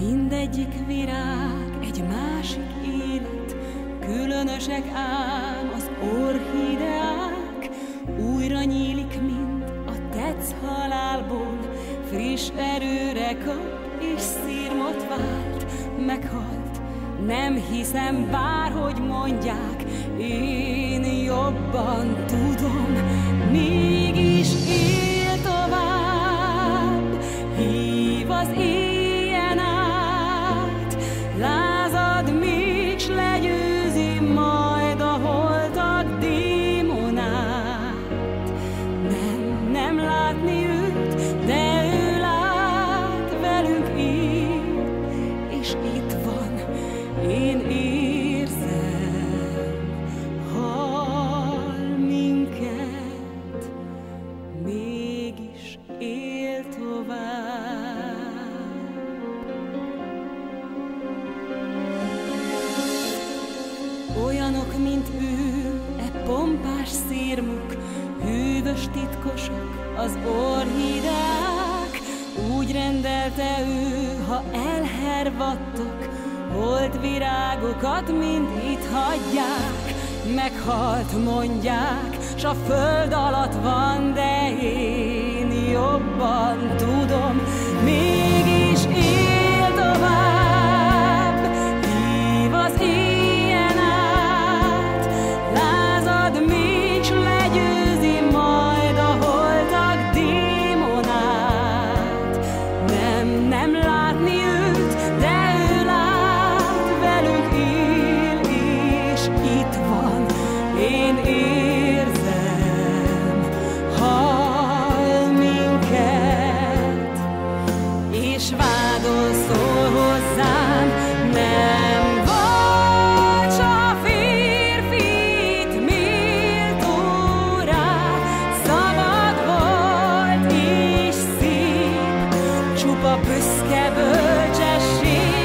Mindegyik virág egy másik élet, különösek ám az orchideák. Újra nyílik mind a tetsz halálból, friss erőre kap és szirmot vált. Meghalt, nem hiszem, bárhogy mondják, én jobban tudom, mégis él tovább, hív az éjjen át, lázad, még s legyőzi majd a holtak démonát. Nem látni őt, de ő lát, velünk él, és itt van, én érzem, hall minket, mégis él tovább. Olyanok, mint ő, e pompás szirmuk, hűvös titkosak az orchideák. Úgy rendelte ő, ha elhervadtok, holt virágokat mind itt hagyják. Meghalt, mondják, s a föld alatt van, de én jobban tudom, mégis él tovább, hív az éjjen át, lázad, még s legyőzi majd a holtak démonát. Nem látni őt, de ő lát, velünk él, és itt van, én érzem, hall minket, és vádol, szól hozzám, nem volt s a férfit méltó rá, szabad volt és szép, csupa büszke bölcsesség.